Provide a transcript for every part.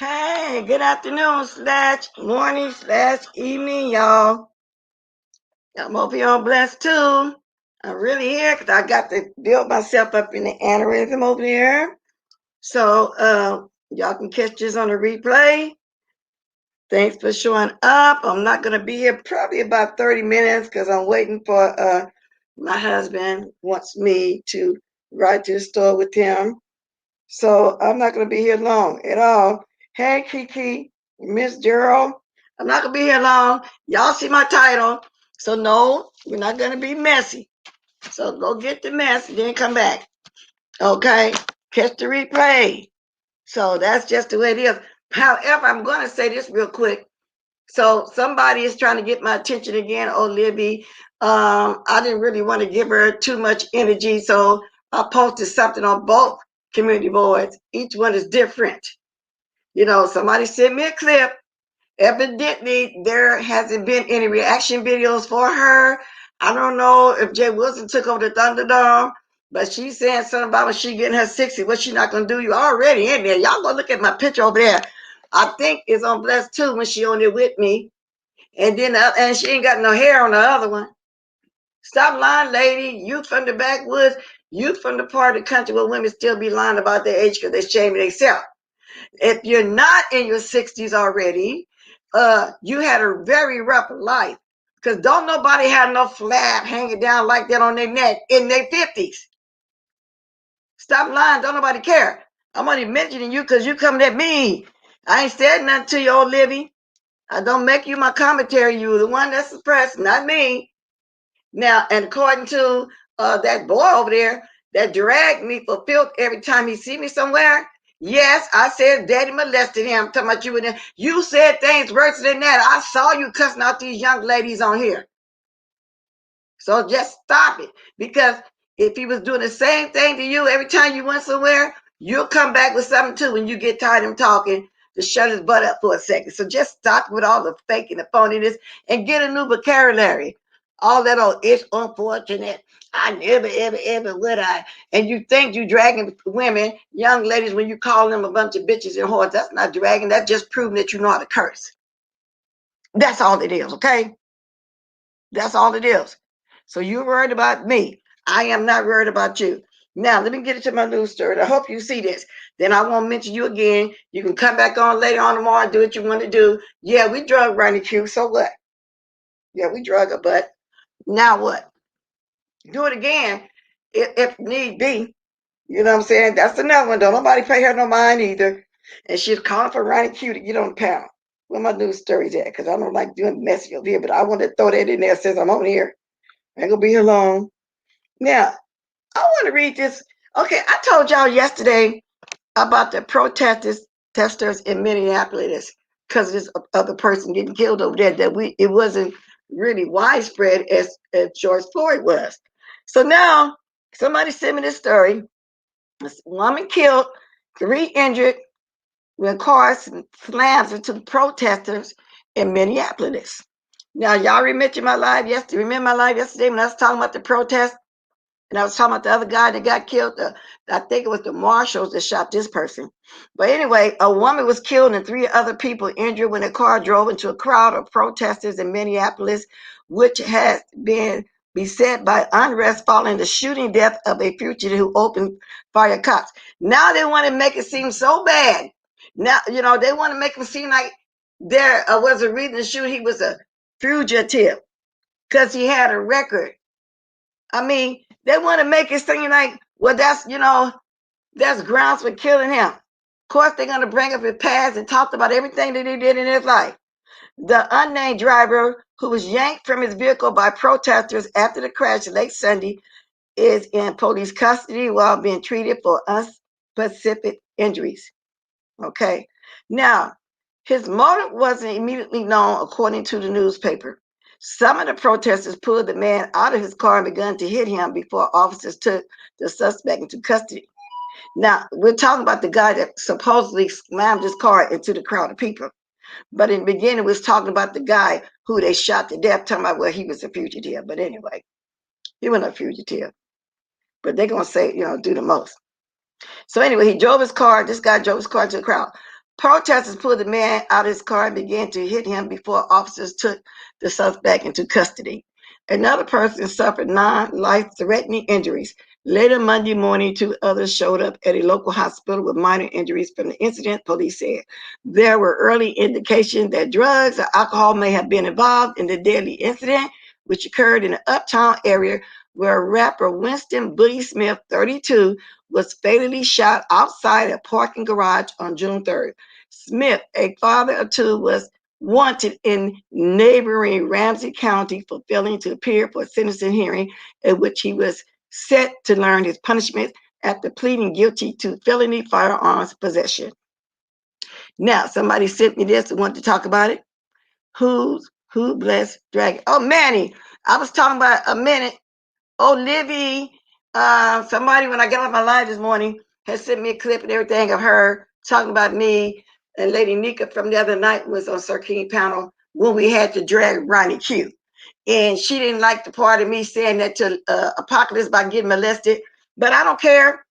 Hey, good afternoon slash morning slash evening, y'all. I'm hope you're blessed too. I'm really here because I got to build myself up in the aneurysm over there. So y'all can catch this on the replay. Thanks for showing up. I'm not gonna be here probably about 30 minutes because I'm waiting for my husband wants me to ride to the store with him. So I'm not going to be here long at all. Hey, Kiki, Miss Gerald, I'm not going to be here long. Y'all see my title. So, no, we're not going to be messy. So, go get the mess and then come back. Okay? Catch the replay. So, that's just the way it is. However, I'm going to say this real quick. So, somebody is trying to get my attention again. Oh, Libby. I didn't really want to give her too much energy. So, I posted something on both community boards. Each one is different. You know, somebody sent me a clip. Evidently, there hasn't been any reaction videos for her. I don't know if Jay Wilson took over the Thunderdome, but she's saying something about when she getting her 60, what she not going to do. You already in there. Y'all go look at my picture over there. I think it's on Blessed too when she on there with me. And then, and she ain't got no hair on the other one. Stop lying, lady. You from the backwoods. You from the part of the country where women still be lying about their age because they're shaming themselves. If you're not in your 60s already, you had a very rough life because don't nobody have no flap hanging down like that on their neck in their 50s. Stop lying. Don't nobody care. I'm only mentioning you because you coming at me. I ain't said nothing to you, old Libby. I don't make you my commentary. You the one that's suppressed, not me. Now, and according to that boy over there that dragged me for filth every time he see me somewhere, yes, I said daddy molested him. I'm talking about you and him. You said things worse than that. I saw you cussing out these young ladies on here. So just stop it. Because if he was doing the same thing to you every time you went somewhere, you'll come back with something too when you get tired of him talking to shut his butt up for a second. So just stop with all the fake and the phoniness and get a new vocabulary. All that old, it's unfortunate. I never, ever, ever would I. And you think you dragging women, young ladies, when you call them a bunch of bitches and whores. That's not dragging. That's just proving that you know how to curse. That's all it is, okay? That's all it is. So you're worried about me. I am not worried about you. Now, let me get into my news story. I hope you see this. Then I won't mention you again. You can come back on later on tomorrow and do what you want to do. Yeah, we drug Ronnie Q. So what? Yeah, we drug her, but now what? Do it again if need be. You know what I'm saying? That's another one. Don't nobody pay her no mind either. And she's calling for Ronnie Q to get on the panel. Where my news stories at? Because I don't like doing messy over here, but I want to throw that in there since I'm on here. I ain't gonna be here long. Now, I want to read this. Okay, I told y'all yesterday about the protesters in Minneapolis because this other person getting killed over there. It wasn't really widespread as George Floyd was. So now somebody sent me this story. This woman killed, 3 injured when cars slams into the protesters in Minneapolis. Now y'all remember my live yesterday? Remember my live yesterday when I was talking about the protest? And I was talking about the other guy that got killed. I think it was the marshals that shot this person. But anyway, a woman was killed and 3 other people injured when a car drove into a crowd of protesters in Minneapolis, which has been beset by unrest following the shooting death of a fugitive who opened fire at cops. Now they want to make it seem so bad. Now, you know, they want to make him seem like there was a reason to shoot. He was a fugitive because he had a record. I mean, they want to make it seem like, well, that's grounds for killing him. Of course, they're going to bring up his past and talk about everything that he did in his life. The unnamed driver, who was yanked from his vehicle by protesters after the crash late Sunday, is in police custody while being treated for unspecific injuries. Okay. Now, his motive wasn't immediately known, according to the newspaper. Some of the protesters pulled the man out of his car and began to hit him before officers took the suspect into custody. Now, we're talking about the guy that supposedly slammed his car into the crowd of people. But in the beginning, we was talking about the guy who they shot to death, talking about, well, he was a fugitive. But anyway, he wasn't a fugitive. But they're going to say, do the most. So anyway, he drove his car. This guy drove his car to the crowd. Protesters pulled the man out of his car and began to hit him before officers took the suspect into custody. Another person suffered non-life-threatening injuries. Later Monday morning, 2 others showed up at a local hospital with minor injuries from the incident, police said. There were early indications that drugs or alcohol may have been involved in the deadly incident, which occurred in the Uptown area where rapper Winston Buddy Smith, 32, was fatally shot outside a parking garage on June 3rd. Smith, a father of 2, was wanted in neighboring Ramsey County for failing to appear for a sentencing hearing at which he was set to learn his punishment after pleading guilty to felony firearms possession. Now, somebody sent me this and wanted to talk about it. Who blessed dragon? Oh, Manny, I was talking about a minute. Oh, Livy, somebody, when I got on my live this morning, had sent me a clip and everything of her talking about me. And Lady Nika from the other night was on Sir King panel when we had to drag Ronnie Q. And she didn't like the part of me saying that to Apocalypse about getting molested. But I don't care.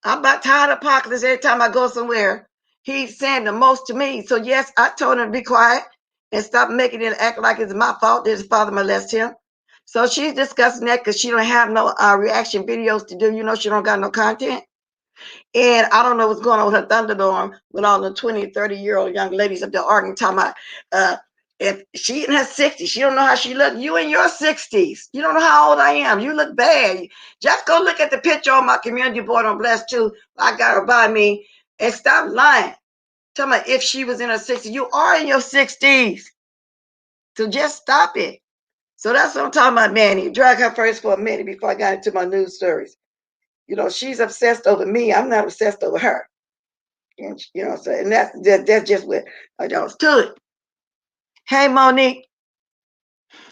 I'm about tired of Apocalypse every time I go somewhere. He's saying the most to me. So, yes, I told him to be quiet and stop making it act like it's my fault that his father molested him. So she's discussing that because she don't have no reaction videos to do. You know, she don't got no content. And I don't know what's going on with her Thunderdome with all the 20, 30-year-old young ladies up there arguing, talking about if she in her 60s, she don't know how she look. You in your 60s. You don't know how old I am. You look bad. Just go look at the picture on my community board on Blessed too. I got her by me. And stop lying. Tell me if she was in her 60s. You are in your 60s. So just stop it. So that's what I'm talking about, Manny. Drag her first for a minute before I got into my news stories. You know, she's obsessed over me. I'm not obsessed over her. And you know, so and that's just what I just to it. Hey, Monique.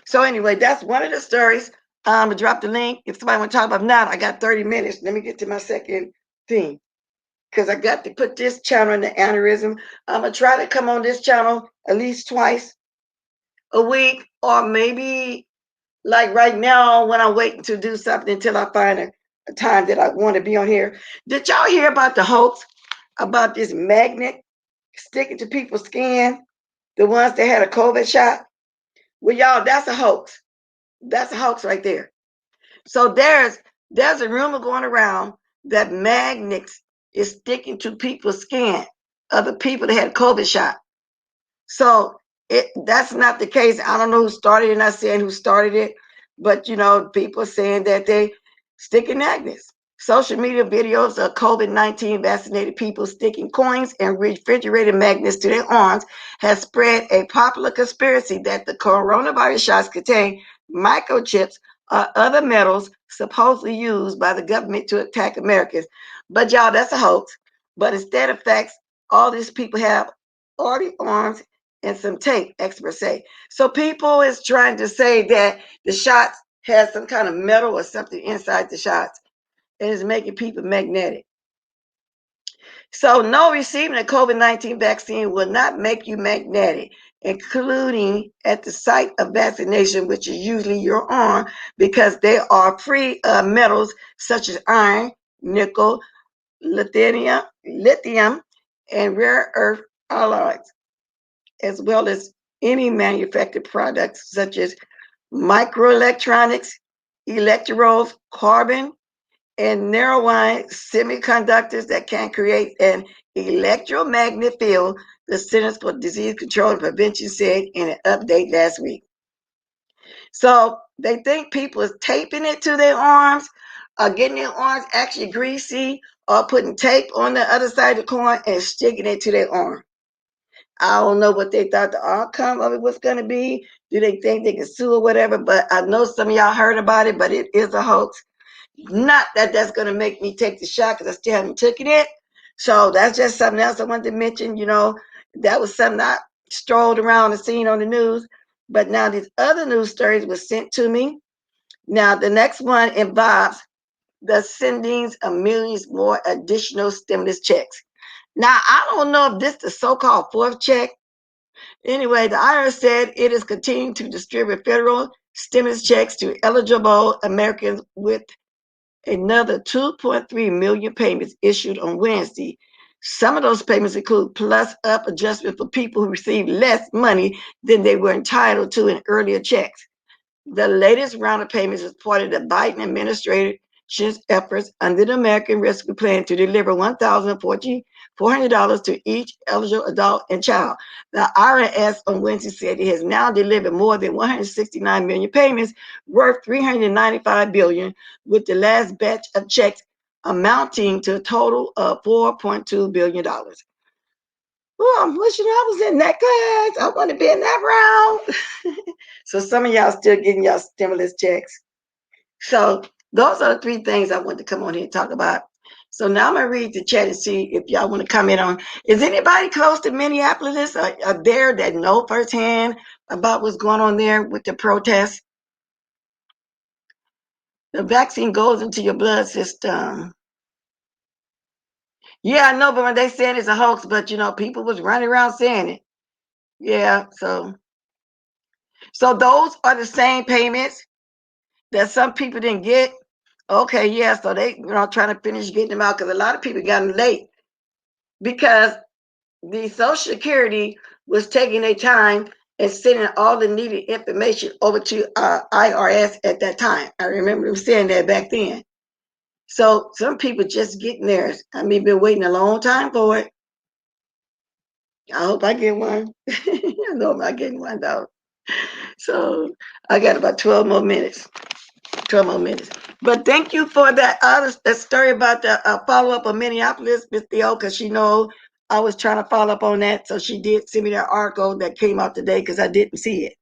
So anyway, that's one of the stories. I'm gonna drop the link. If somebody want to talk about now, I got 30 minutes. Let me get to my second thing. Because I got to put this channel in the aneurysm. I'm gonna try to come on this channel at least twice a week, or maybe like right now when I'm waiting to do something until I find a time that I want to be on here. Did y'all hear about the hoax about this magnet sticking to people's skin? The ones that had a COVID shot? Well, y'all, that's a hoax. That's a hoax right there. So there's a rumor going around that magnets is sticking to people's skin, other people that had COVID shot. So that's not the case. I don't know who started it. I'm not saying who started it, but you know, people saying that they sticking magnets. Social media videos of COVID-19 vaccinated people sticking coins and refrigerated magnets to their arms has spread a popular conspiracy that the coronavirus shots contain microchips or other metals supposedly used by the government to attack Americans. But y'all, that's a hoax. But instead of facts, all these people have already arms and some tape, experts say. So people is trying to say that the shots has some kind of metal or something inside the shots and is making people magnetic. So no, receiving a COVID-19 vaccine will not make you magnetic, including at the site of vaccination, which is usually your arm, because they are free of metals such as iron, nickel, lithium, and rare earth alloys, as well as any manufactured products such as microelectronics, electrodes, carbon, and narrowband semiconductors that can create an electromagnetic field, the Centers for Disease Control and Prevention said in an update last week. So they think people is taping it to their arms, or getting their arms actually greasy, or putting tape on the other side of the coin and sticking it to their arm. I don't know what they thought the outcome of it was going to be. Do they think they can sue or whatever? But I know some of y'all heard about it, but it is a hoax. Not that that's going to make me take the shot because I still haven't taken it. So that's just something else I wanted to mention. You know, that was something I strolled around and seen on the news. But now these other news stories were sent to me. Now the next one involves the sendings of millions more additional stimulus checks. Now, I don't know if this is the so-called fourth check. Anyway, the IRS said it is continuing to distribute federal stimulus checks to eligible Americans with another 2.3 million payments issued on Wednesday, Some of those payments include plus up adjustment for people who received less money than they were entitled to in earlier checks. The latest round of payments is part of the Biden administration's efforts under the American Rescue Plan to deliver $1,400 to each eligible adult and child. The IRS on Wednesday said it has now delivered more than 169 million payments worth $395 billion, with the last batch of checks amounting to a total of $4.2 billion. Oh, I'm wishing I was in that class. I want to be in that round. So some of y'all still getting y'all stimulus checks. So those are the three things I want to come on here and talk about. So now I'm gonna read the chat and see if y'all want to comment on. Is anybody close to Minneapolis or there that know firsthand about what's going on there with the protests? The vaccine goes into your blood system. Yeah, I know, but when they said it's a hoax, but people was running around saying it. Yeah, so those are the same payments that some people didn't get. Okay, yeah, so they trying to finish getting them out because a lot of people got them late because the Social Security was taking their time and sending all the needed information over to IRS at that time. I remember them saying that back then. So some people just getting theirs. I mean, been waiting a long time for it. I hope I get one. I know I'm not getting one though. So I got about 12 more minutes. 12 more minutes. But thank you for that story about the follow-up of Minneapolis, Miss Theo, because she know I was trying to follow up on that. So she did send me that article that came out today because I didn't see it.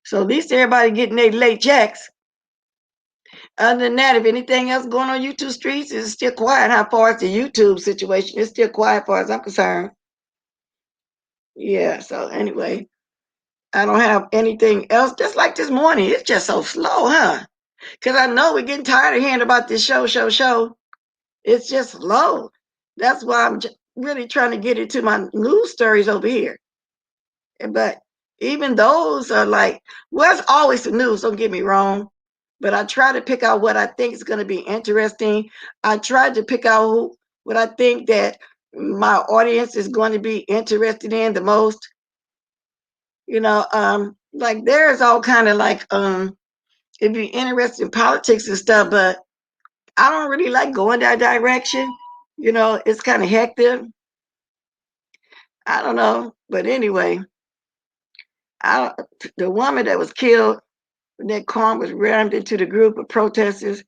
So at least everybody getting their late checks. Other than that, if anything else going on YouTube streets, it's still quiet. How far as the YouTube situation, it's still quiet as far as I'm concerned. Yeah, so anyway, I don't have anything else. Just like this morning, it's just so slow, huh? Because I know we're getting tired of hearing about this show. It's just slow. That's why I'm really trying to get into my news stories over here. But even those are like, well, it's always the news, don't get me wrong. But I try to pick out what I think is going to be interesting. I try to pick out what I think that my audience is going to be interested in the most. Like there's all kind of like if you're interested in politics and stuff, but I don't really like going that direction. It's kind of hectic. I don't know. But anyway, I the woman that was killed, that car was rammed into the group of protesters.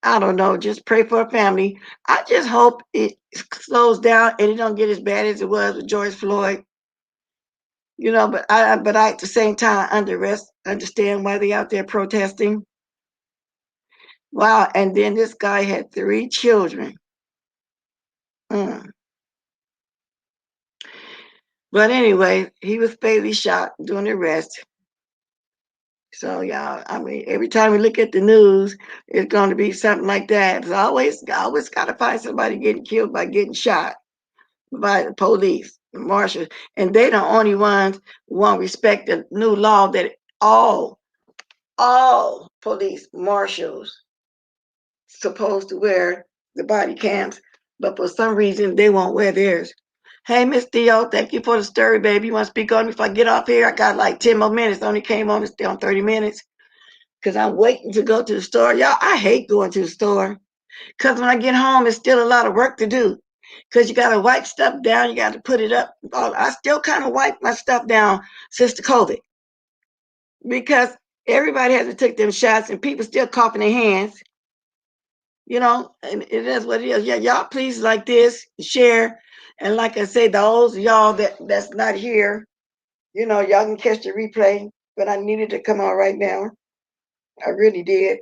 I don't know. Just pray for her family. I just hope it slows down and it don't get as bad as it was with George Floyd. But I at the same time understand why they out there protesting. Wow. And then this guy had 3 children. Mm. But anyway, he was fatally shot during the arrest. So yeah, I mean, every time we look at the news, it's going to be something like that. It's always got to find somebody getting killed by getting shot by the police, the marshals, and they the only ones who won't respect the new law that all police marshals supposed to wear the body cams, but for some reason they won't wear theirs. Hey, Miss Theo, thank you for the story, baby. You want to speak on me if I get off here? I got like 10 more minutes. Only came on, it's still on 30 minutes. Because I'm waiting to go to the store. Y'all, I hate going to the store because when I get home, it's still a lot of work to do because you got to wipe stuff down. You got to put it up. I still kind of wipe my stuff down since the COVID because everybody has to take them shots and people still coughing their hands, and it is what it is. Yeah, y'all please like this, share. And like I say, those of y'all that's not here, y'all can catch the replay, but I needed to come on right now. I really did.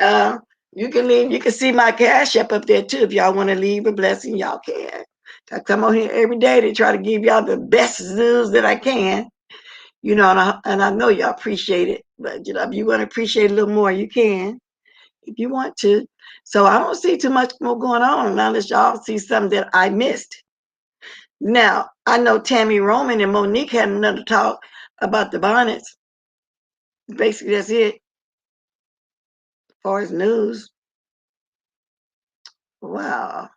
Uh, you can see my cash up there too. If y'all want to leave a blessing, y'all can. I come on here every day to try to give y'all the best news that I can, and I know y'all appreciate it. But if you want to appreciate a little more, you can if you want to. So I don't see too much more going on unless y'all see something that I missed. Now I know Tammy Roman and Monique had another talk about the bonnets. Basically, that's it. As far as news, wow.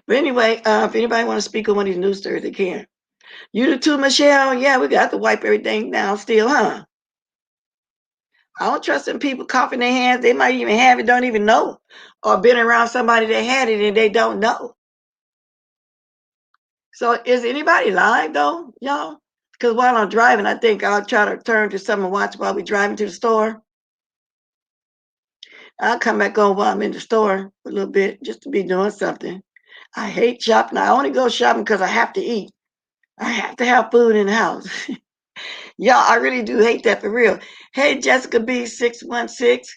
But anyway, if anybody want to speak on one of these news stories, they can. You do too, Michelle? Yeah, we got to wipe everything down still, huh? I don't trust them people coughing their hands. They might even have it, don't even know. Or been around somebody that had it and they don't know. So is anybody live though, y'all? Because while I'm driving, I think I'll try to turn to something and watch while we're driving to the store. I'll come back on while I'm in the store a little bit just to be doing something. I hate shopping. I only go shopping because I have to eat. I have to have food in the house. Y'all, I really do hate that for real. Hey, Jessica B616.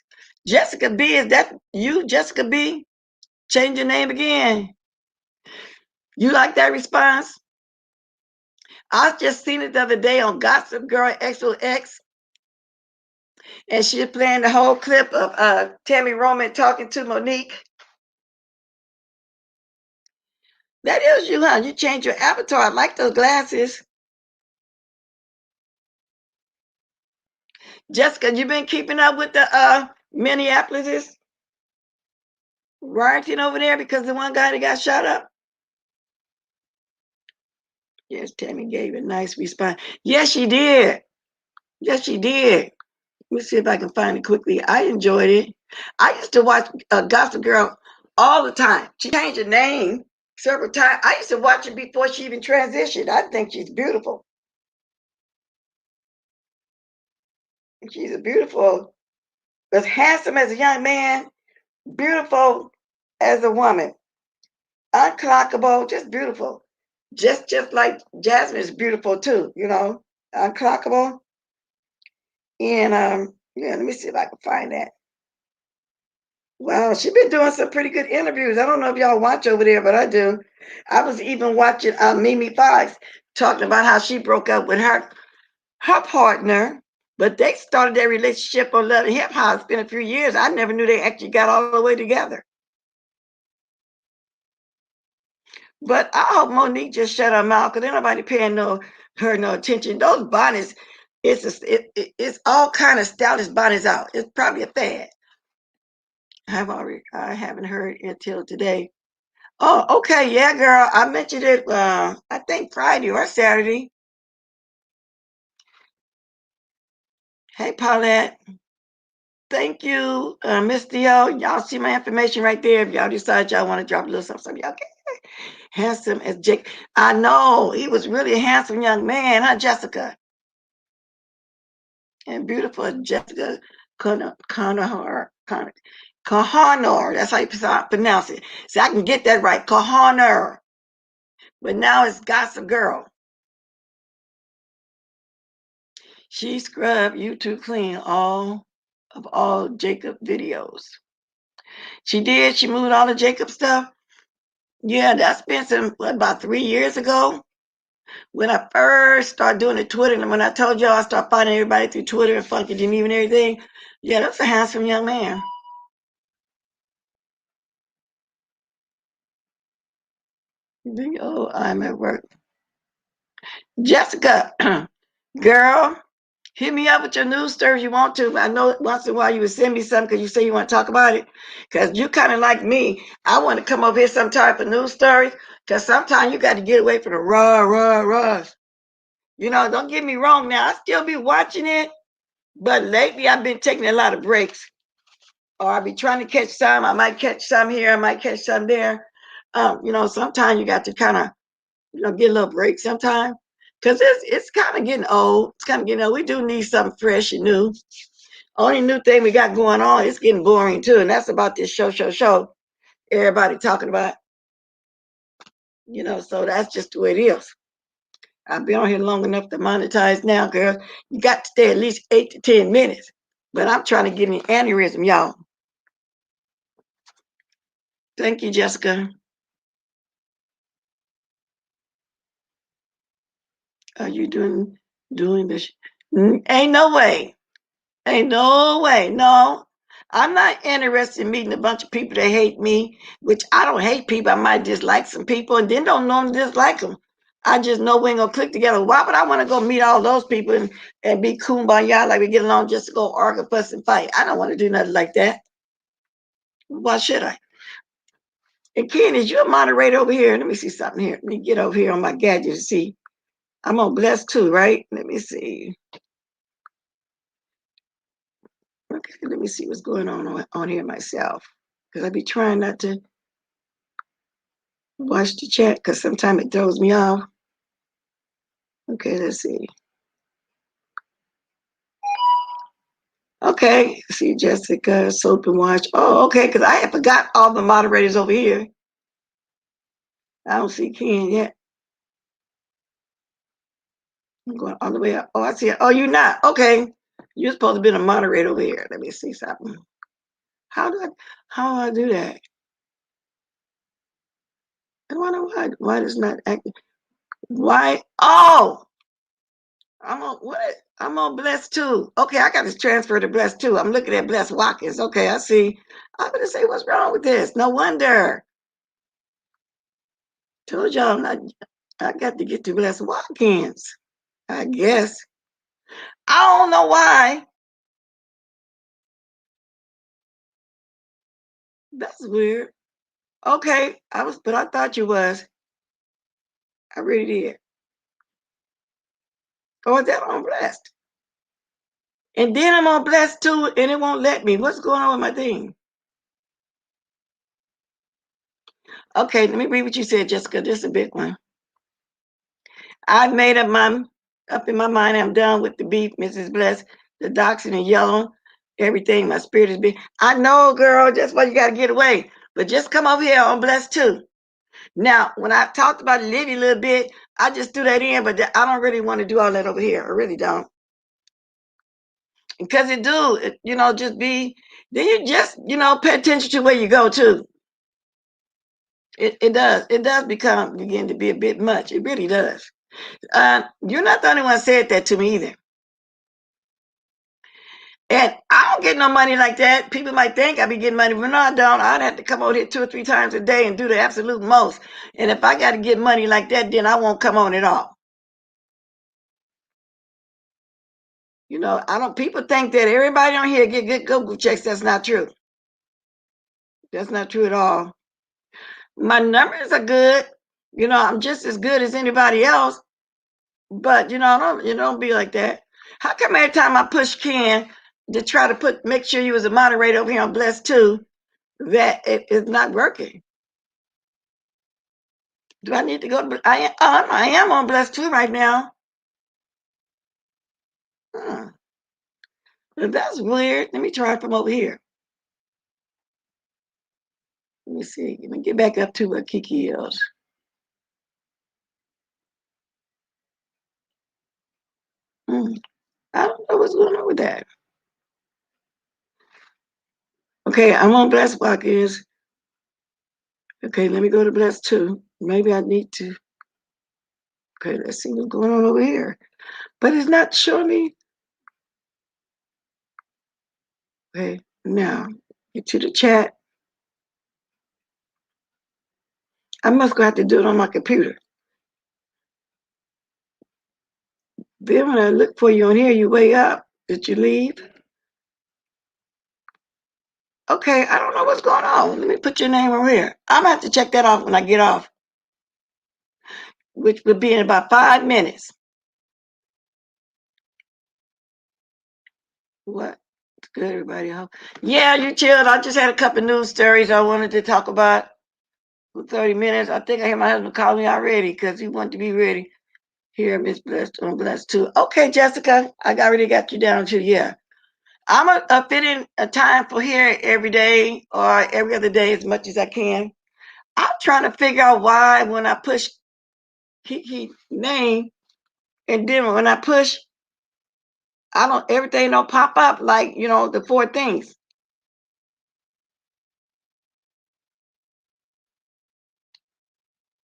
Jessica B, is that you, Jessica B? Change your name again. You like that response? I just seen it the other day on Gossip Girl XOX, and she was playing the whole clip of Tammy Roman talking to Monique. That is you, huh? You changed your avatar. I like those glasses. Jessica, you been keeping up with the Minneapolis rioting over there because the one guy that got shot up? Yes, Tammy gave a nice response. Yes, she did. Yes, she did. Let me see if I can find it quickly. I enjoyed it. I used to watch Gossip Girl all the time. She changed her name several times. I used to watch it before she even transitioned. I think she's beautiful. She's a beautiful, as handsome as a young man, beautiful as a woman, unclockable, just beautiful. Just like Jasmine is beautiful too, unclockable. And yeah, let me see if I can find that. Wow, she's been doing some pretty good interviews. I don't know if y'all watch over there, but I do. I was even watching Mimi Fox talking about how she broke up with her partner, but they started their relationship on Love and Hip Hop. It's been a few years. I never knew they actually got all the way together. But I hope Monique just shut her mouth because ain't nobody paying her no attention. Those bonnets, it's all kind of stylish bonnets out. It's probably a fad. I haven't heard until today. Oh, okay, yeah, girl. I mentioned it. I think Friday or Saturday. Hey, Paulette. Thank you, Miss Dio. Y'all see my information right there. If y'all decide y'all want to drop a little something, y'all can. Handsome as Jake. I know he was really a handsome young man, huh, Jessica? And beautiful Jessica Connor. That's how you pronounce it. So I can get that right. Connor. But now it's Gossip Girl. She scrubbed YouTube clean all Jacob videos. She did. She moved all the Jacob stuff. Yeah, that's been about 3 years ago when I first started doing the Twitter. And when I told y'all I started finding everybody through Twitter and Funky Jimmy and everything. Yeah, that's a handsome young man. Oh, I'm at work. Jessica, girl, hit me up with your news stories you want to. I know once in a while you would send me something because you say you want to talk about it. Because you kind of like me. I want to come over here some type of news stories because sometimes you got to get away from the raw. Don't get me wrong now. I still be watching it, but lately I've been taking a lot of breaks. Or I'll be trying to catch some. I might catch some here. I might catch some there. Sometimes you got to kind of, get a little break sometimes. Because it's kind of getting old. It's kind of getting old. We do need something fresh and new. Only new thing we got going on, it's getting boring too. And that's about this show. Everybody talking about, so that's just the way it is. I've been on here long enough to monetize now, girl. You got to stay at least 8 to 10 minutes. But I'm trying to get an aneurysm, y'all. Thank you, Jessica. Are you doing this? Ain't no way. Ain't no way. No. I'm not interested in meeting a bunch of people that hate me, which I don't hate people. I might dislike some people and then don't know them dislike them. I just know we ain't gonna click together. Why would I want to go meet all those people and be kumbaya like we get along just to go argue, fuss, and fight? I don't want to do nothing like that. Why should I? And Ken, is you a moderator over here? Let me see something here. Let me get over here on my gadget to see. I'm on Blessed too, right? Let me see. Okay, let me see what's going on here myself. Because I be trying not to watch the chat because sometimes it throws me off. Okay, let's see. Okay, see Jessica, Soap and Watch. Oh, okay, because I had forgot all the moderators over here. I don't see Ken yet. I'm going all the way up. Oh, I see it. Oh, you're not. Okay. You're supposed to be a moderator over here. Let me see something. How do I do that? I wonder why it's not acting. Why? Oh, I'm on what? I'm on Blessed too. Okay, I got to transfer to Blessed too. I'm looking at Blessed Watkins. Okay, I see. I'm gonna say what's wrong with this. No wonder. Told y'all I'm not. I got to get to Blessed Watkins. I guess. I don't know why. That's weird. Okay, but I thought you was. I really did. Or is that on Blessed? And then I'm on Blessed too, and it won't let me. What's going on with my thing? Okay, let me read what you said, Jessica. This is a big one. I've made up in my mind. I'm done with the beef, Mrs. Bless. The doxing and yellow, everything. My spirit is big. I know, girl. That's why you got to get away. But just come over here on Blessed too. Now, when I talked about Liddy a little bit, I just threw that in, but I don't really want to do all that over here. I really don't. Because just be, then you just, pay attention to where you go to. It does begin to be a bit much. It really does. You're not the only one said that to me either. And I don't get no money like that. People might think I be getting money, but no, I don't. I'd have to come over here 2 or 3 times a day and do the absolute most. And if I got to get money like that, then I won't come on at all. I don't. People think that everybody on here get good Google checks. That's not true. That's not true at all. My numbers are good. I'm just as good as anybody else. But don't be like that. How come every time I push Ken to try to make sure you was a moderator over here on Blessed too, that it is not working? Do I need to go to? I am on Blessed too right now. Huh. That's weird. Let me try from over here. Let me see. Let me get back up to what Kiki is. I don't know what's going on with that. Okay, I'm on Blessed Watkins. Okay, let me go to Blessed too. Maybe I need to. Okay, let's see what's going on over here. But it's not showing me. Okay, now get to the chat. I must go have to do it on my computer. Then when I look for you on here, you way up. Did you leave? Okay, I don't know what's going on. Let me put your name over here. I'm gonna have to check that off when I get off, which will be in about 5 minutes. What? It's good, everybody. Yeah, you chilled. I just had a couple news stories I wanted to talk about for 30 minutes. I think I hear my husband call me already because he wanted to be ready. Here, Miss Blessed on Blessed too. Okay, Jessica, I already got you down to, yeah. I'm a fit in a time for here every day or every other day as much as I can. I'm trying to figure out why when I push Kiki name and then when I push, everything don't pop up like, the 4 things.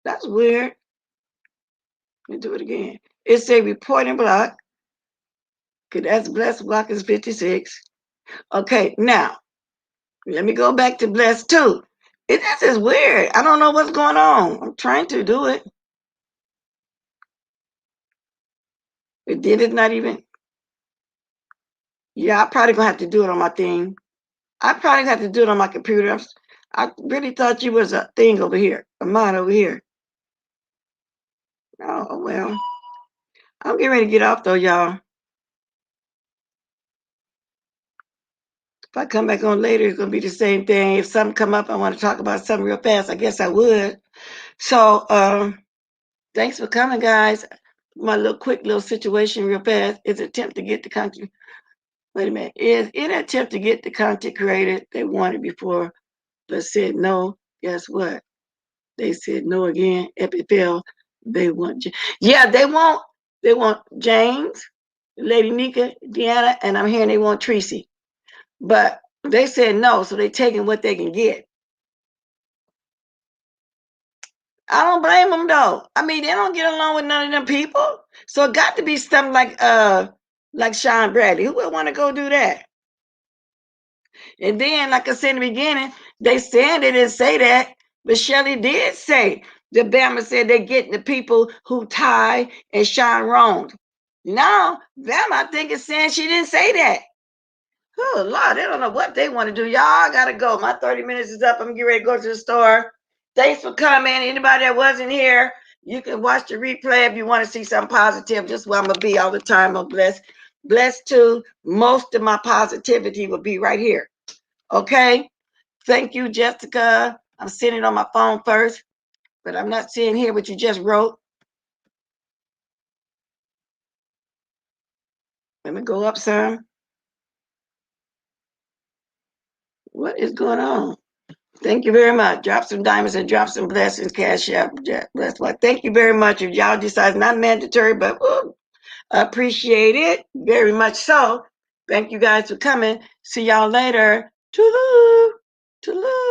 That's weird. Let me do it again. It's a reporting block. Okay, that's Blessed block is 56. Okay, now let me go back to Blessed too. This is weird. I don't know what's going on. I'm trying to do it. It did it not even. Yeah, I probably gonna have to do it on my thing. I probably have to do it on my computer. I really thought you was a thing over here, a mod over here. Oh, well. I'm getting ready to get off though, y'all. If I come back on later, it's gonna be the same thing. If something come up, I want to talk about something real fast. I guess I would. So, thanks for coming, guys. My quick little situation, real fast, is attempt to get the country. Wait a minute. Is in an attempt to get the content created they wanted before, but said no. Guess what? They said no again. Epic fail. They want. Yeah, they want. They want James, Lady Nika, Deanna, and I'm hearing they want Tracy. But they said no, so they taking what they can get. I don't blame them though. I mean, they don't get along with none of them people. So it got to be something like Sean Bradley. Who would want to go do that? And then, like I said in the beginning, they said they didn't say that, but Shelley did say the Bama said they're getting the people who Ty and Sean wronged. Now, Bama, I think, is saying she didn't say that. Oh, Lord, they don't know what they want to do. Y'all, I got to go. My 30 minutes is up. I'm getting ready to go to the store. Thanks for coming. Anybody that wasn't here, you can watch the replay if you want to see something positive. Just where I'm going to be all the time. I'm blessed. Blessed too. Most of my positivity will be right here. Okay? Thank you, Jessica. I'm sitting on my phone first, but I'm not seeing here what you just wrote. Let me go up some. What is going on? Thank you very much. Drop some diamonds and drop some blessings, cash out. Bless what. Thank you very much. If y'all decide not mandatory, but I appreciate it very much. So, thank you guys for coming. See y'all later. Toodaloo. Toodaloo.